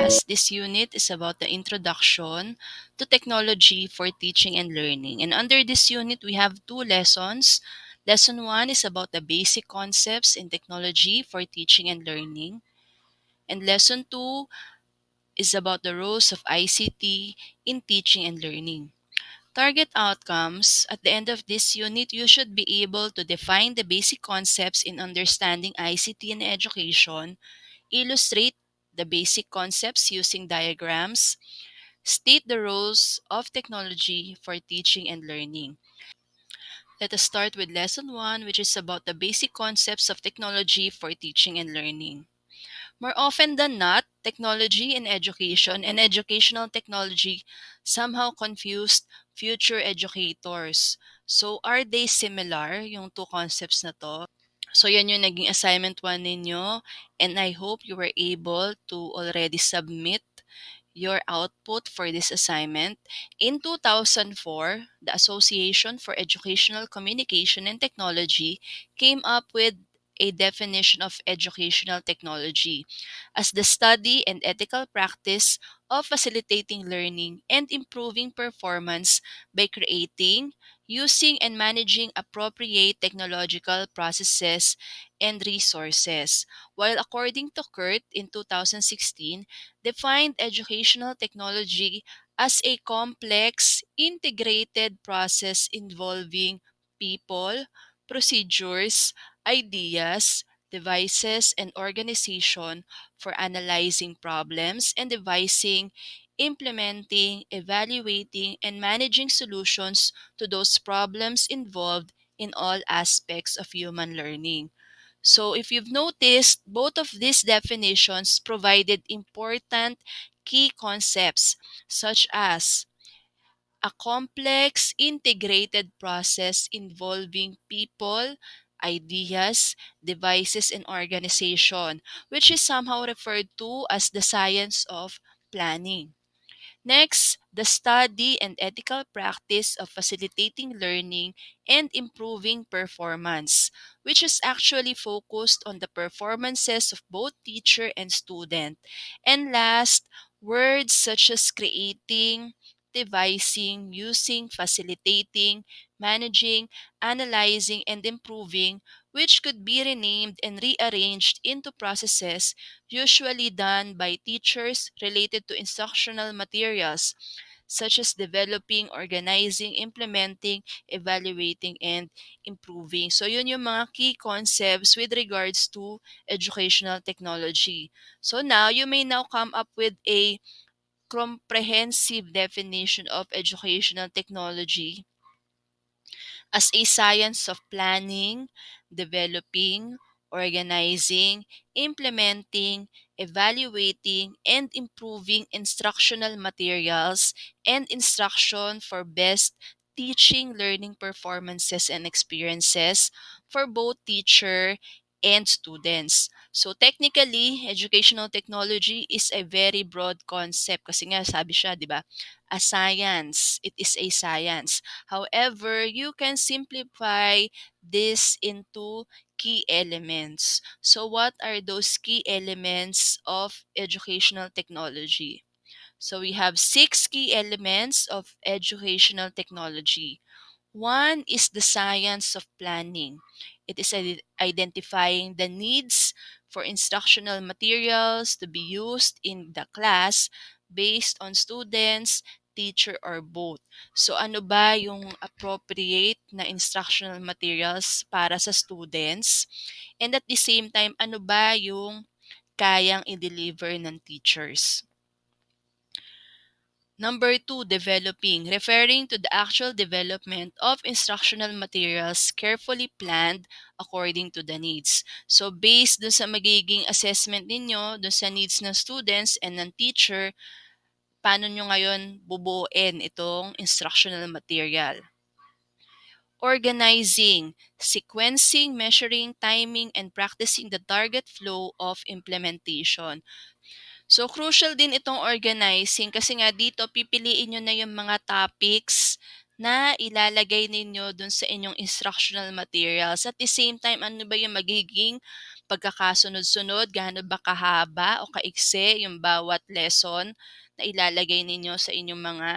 class. This unit is about the introduction to technology for teaching and learning. And under this unit, we have two lessons. Lesson 1 is about the basic concepts in technology for teaching and learning. And lesson 2 is about the roles of ICT in teaching and learning. Target outcomes. At the end of this unit, you should be able to define the basic concepts in understanding ICT in education, illustrate the basic concepts using diagrams, state the roles of technology for teaching and learning. Let us start with lesson 1, which is about the basic concepts of technology for teaching and learning. More often than not, technology in education and educational technology somehow confused future educators. So, are they similar, yung two concepts na to? So, yan yung naging assignment 1 ninyo, and I hope you were able to already submit your output for this assignment. In 2004, the Association for Educational Communication and Technology came up with a definition of educational technology as the study and ethical practice of facilitating learning and improving performance by creating, using, and managing appropriate technological processes and resources. While according to Kurt in 2016, defined educational technology as a complex, integrated process involving people, procedures, ideas, devices, and organization for analyzing problems and devising, implementing, evaluating, and managing solutions to those problems involved in all aspects of human learning. So, if you've noticed, both of these definitions provided important key concepts such as a complex, integrated process involving people, ideas, devices, and organization, which is somehow referred to as the science of planning. Next, the study and ethical practice of facilitating learning and improving performance, which is actually focused on the performances of both teacher and student. And last, words such as creating, devising, using, facilitating, managing, analyzing, and improving, which could be renamed and rearranged into processes usually done by teachers related to instructional materials, such as developing, organizing, implementing, evaluating, and improving. So yun yung mga key concepts with regards to educational technology. So now, you may now come up with a comprehensive definition of educational technology as a science of planning, developing, organizing, implementing, evaluating, and improving instructional materials and instruction for best teaching learning performances and experiences for both teacher and students. So technically, educational technology is a very broad concept kasi nga sabi siya, 'di ba? A science. It is a science. However, you can simplify this into key elements. So, what are those key elements of educational technology? So, we have six key elements of educational technology. One is the science of planning. It is identifying the needs for instructional materials to be used in the class based on students, teacher, or both. So ano ba yung appropriate na instructional materials para sa students? And at the same time, ano ba yung kayang i-deliver ng teachers? Number 2, developing, referring to the actual development of instructional materials carefully planned according to the needs. So based dun sa magiging assessment ninyo, dun sa needs ng students and ng teacher, paano nyo ngayon bubuuin itong instructional material. Organizing, sequencing, measuring, timing, and practicing the target flow of implementation. So, crucial din itong organizing kasi nga dito pipiliin nyo na yung mga topics na ilalagay ninyo dun sa inyong instructional materials. At the same time, ano ba yung magiging pagkakasunod-sunod, gaano ba kahaba o kaikse yung bawat lesson na ilalagay ninyo sa inyong mga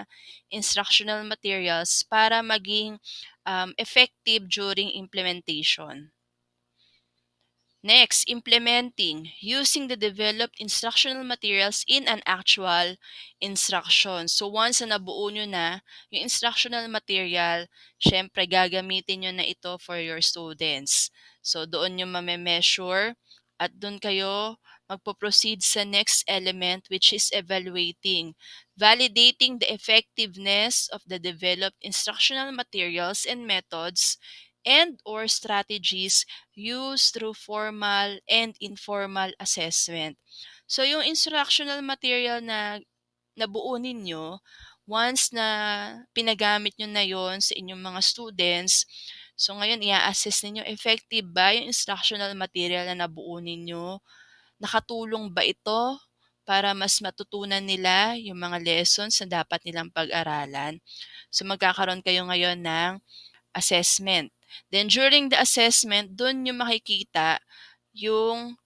instructional materials para maging effective during implementation. Next, implementing, using the developed instructional materials in an actual instruction. So once na nabuo nyo na yung instructional material, syempre gagamitin nyo na ito for your students. So doon nyo mame-measure at doon kayo magpo-proceed sa next element, which is evaluating, validating the effectiveness of the developed instructional materials and methods and or strategies used through formal and informal assessment. So yung instructional material na nabuo ninyo, once na pinagamit nyo na yon sa inyong mga students, so ngayon i-assess ninyo effective ba yung instructional material na nabuo ninyo? Nakatulong ba ito para mas matutunan nila yung mga lessons na dapat nilang pag-aralan? So magkakaroon kayo ngayon ng assessment. Then during the assessment, dun yung makikita yung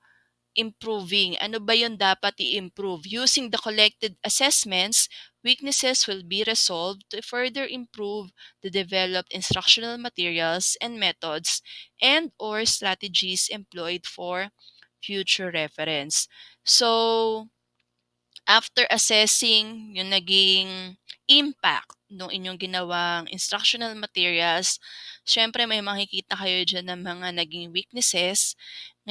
improving. Ano ba yung dapat i-improve? Using the collected assessments, weaknesses will be resolved to further improve the developed instructional materials and methods and or strategies employed for future reference. So, after assessing yung naging impact ng inyong ginawang instructional materials, syempre may makikita kayo dyan ng mga naging weaknesses.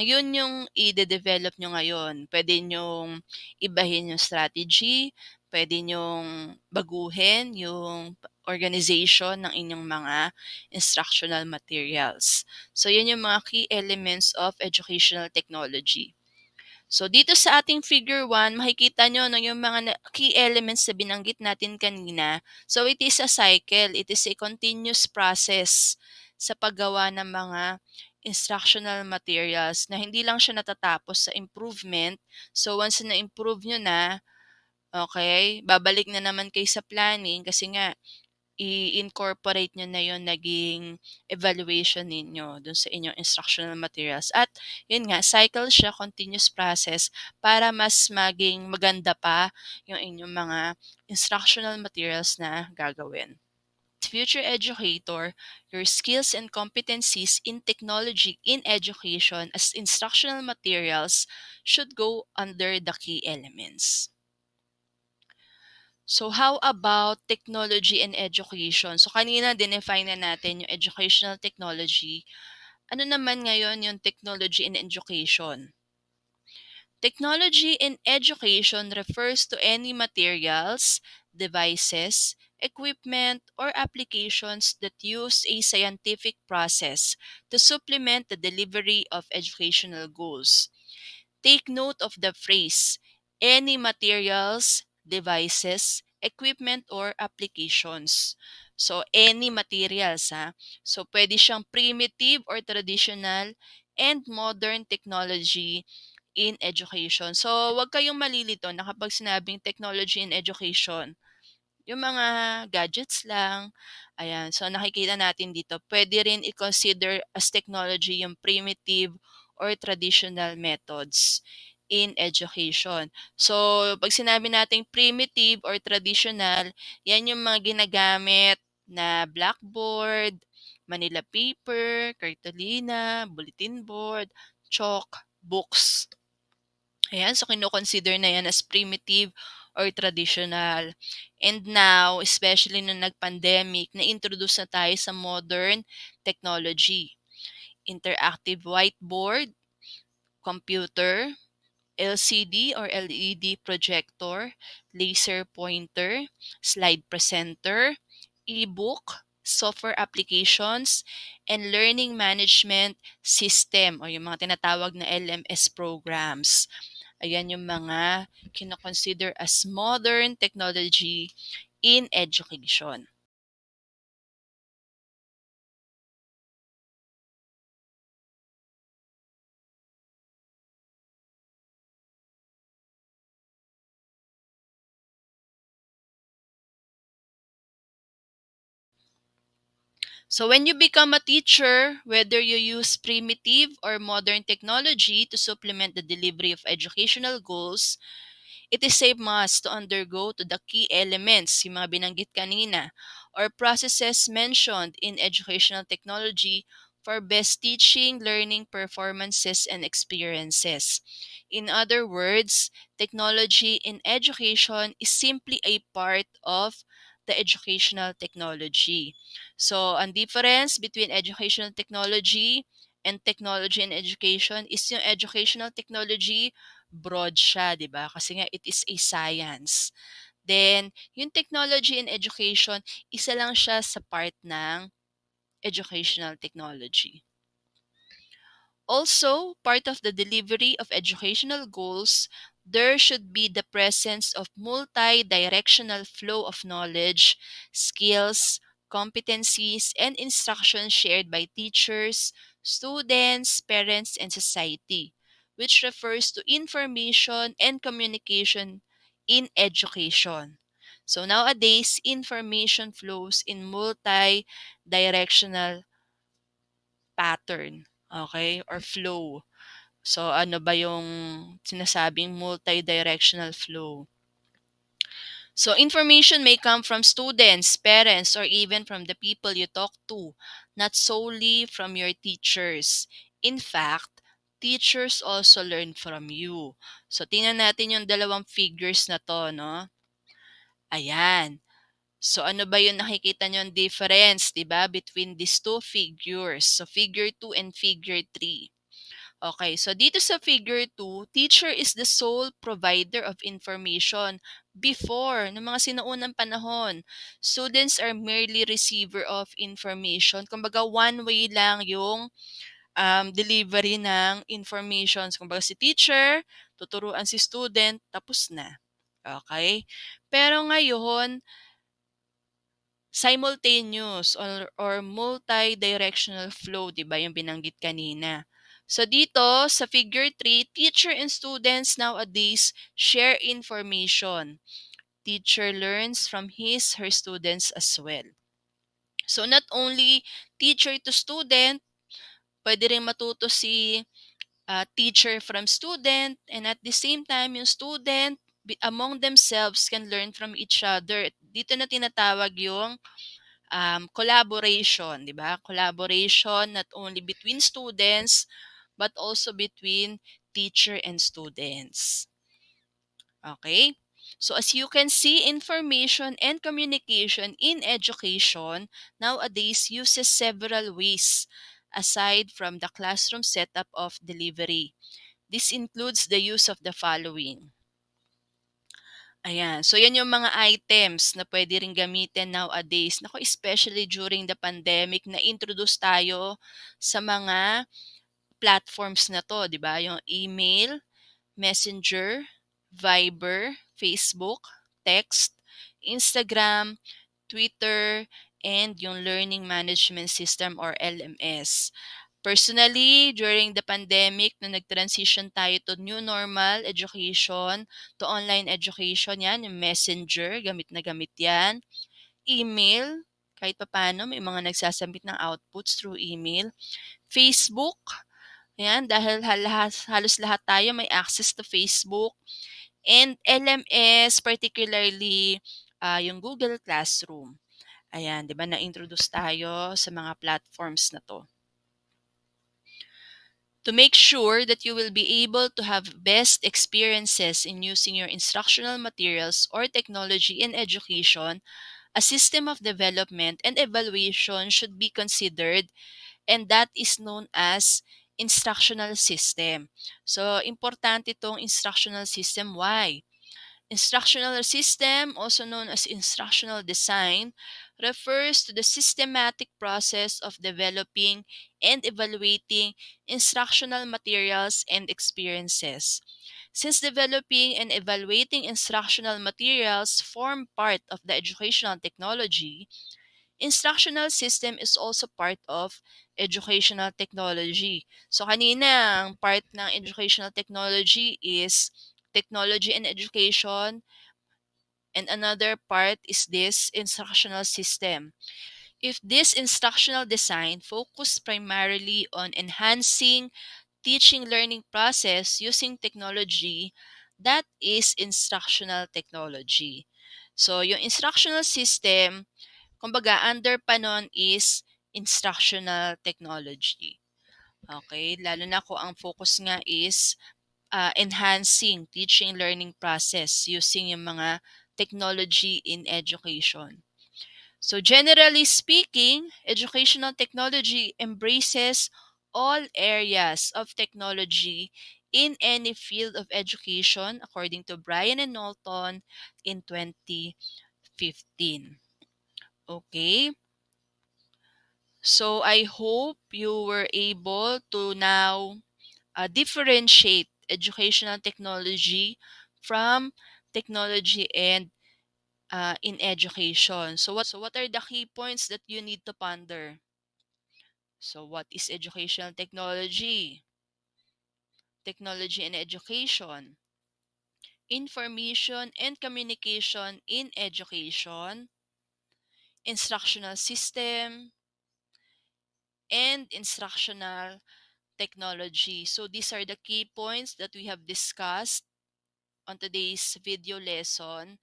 Ngayon yung i-develop nyo ngayon. Pwede nyong ibahin yung strategy, pwede nyong baguhin yung organization ng inyong mga instructional materials. So, yan yung mga key elements of educational technology. So, dito sa ating figure 1, makikita nyo no, yung mga key elements na binanggit natin kanina. So, it is a cycle. It is a continuous process sa paggawa ng mga instructional materials na hindi lang siya natatapos sa improvement. So, once na-improve nyo na, okay, babalik na naman kayo sa planning kasi nga, i-incorporate nyo na yon naging evaluation ninyo dun sa inyong instructional materials. At yun nga, cycle siya, continuous process para mas maging maganda pa yung inyong mga instructional materials na gagawin. Future educator, your skills and competencies in technology in education as instructional materials should go under the key elements. So how about technology and education? So kanina dinefine na natin yung educational technology. Ano naman ngayon yung technology and education? Technology in education refers to any materials, devices, equipment, or applications that use a scientific process to supplement the delivery of educational goals. Take note of the phrase, any materials, devices, equipment, or applications. So, any materials, ha? So, pwede siyang primitive or traditional and modern technology in education. So, wag kayong malilito na kapag sinabing technology in education, yung mga gadgets lang, ayan. So, nakikita natin dito, pwede rin i-consider as technology yung primitive or traditional methods in education. So, pag sinabi nating primitive or traditional, yan yung mga ginagamit na blackboard, Manila paper, cartolina, bulletin board, chalk, books. Ayan, so kino-consider na yan as primitive or traditional. And now, especially nung nag-pandemic, na-introduce na tayo sa modern technology. Interactive whiteboard, computer, LCD or LED projector, laser pointer, slide presenter, e-book, software applications, and learning management system o yung mga tinatawag na LMS programs. Ayan yung mga kino-consider as modern technology in education. So when you become a teacher, whether you use primitive or modern technology to supplement the delivery of educational goals, it is a must to undergo to the key elements, yung mga binanggit kanina, or processes mentioned in educational technology for best teaching, learning performances, and experiences. In other words, technology in education is simply a part of the educational technology. So, ang difference between educational technology and technology in education is yung educational technology broad siya, 'di ba? Kasi nga it is a science. Then, yung technology in education, isa lang siya sa part ng educational technology. Also, part of the delivery of educational goals, there should be the presence of multi-directional flow of knowledge, skills, competencies, and instruction shared by teachers, students, parents, and society, which refers to information and communication in education. So nowadays, information flows in multi-directional pattern, okay, or flow. So, ano ba yung sinasabing multi-directional flow? So, information may come from students, parents, or even from the people you talk to, not solely from your teachers. In fact, teachers also learn from you. So, tingnan natin yung dalawang figures na to, no? Ayan. So, ano ba yung nakikita nyo difference, di ba, between these two figures? So, figure 2 and figure 3. Okay, so dito sa figure 2, teacher is the sole provider of information before, ng mga sinuunang panahon. Students are merely receiver of information. Kumbaga, one way lang yung delivery ng information. Kumbaga, si teacher, tuturuan si student, tapos na. Okay? Pero ngayon, simultaneous or multi-directional flow, 'di ba, yung binanggit kanina. So dito sa figure 3, teacher and students nowadays share information. Teacher learns from her students as well. So not only teacher to student, pwede rin matuto si teacher from student, and at the same time yung student among themselves can learn from each other. Dito na tinatawag yung collaboration, di ba? Collaboration not only between students, but also between teacher and students. Okay? So as you can see, information and communication in education nowadays uses several ways aside from the classroom setup of delivery. This includes the use of the following. Ayan. So, yan yung mga items na pwede rin gamitin nowadays. Naku, especially during the pandemic, na-introduce tayo sa mga platforms na to, di ba? Yung email, Messenger, Viber, Facebook, text, Instagram, Twitter, and yung Learning Management System or LMS. Personally, during the pandemic, nung nag-transition tayo to new normal education, to online education, yan, yung messenger, gamit na gamit yan. Email, kahit papaano, may mga nagsasabit ng outputs through email. Facebook, yan, dahil halos lahat tayo may access to Facebook. And LMS, particularly yung Google Classroom. Ayan, di ba, na-introduce tayo sa mga platforms na to. To make sure that you will be able to have best experiences in using your instructional materials or technology in education, a system of development and evaluation should be considered, and that is known as instructional system. So, importante itong instructional system. Why? Instructional system, also known as instructional design, refers to the systematic process of developing and evaluating instructional materials and experiences. Since developing and evaluating instructional materials form part of the educational technology, instructional system is also part of educational technology. So kanina, ang part ng educational technology is technology and education, and another part is this instructional system. If this instructional design focused primarily on enhancing teaching learning process using technology, that is instructional technology. So, yung instructional system, kumbaga, under pa nun is instructional technology. Okay? Lalo na kung ang focus nga is enhancing teaching learning process using yung mga technology in education. So generally speaking, educational technology embraces all areas of technology in any field of education according to Brian and Knowlton in 2015. Okay? So I hope you were able to now differentiate educational technology from technology and in education. So what are the key points that you need to ponder? So what is educational technology? Technology and education. Information and communication in education. Instructional system and instructional technology. So these are the key points that we have discussed on today's video lesson,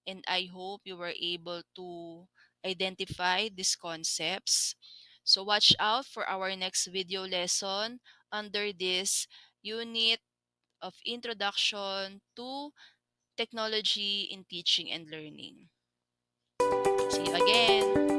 and I hope you were able to identify these concepts. So watch out for our next video lesson under this unit of Introduction to Technology in Teaching and Learning. See you again.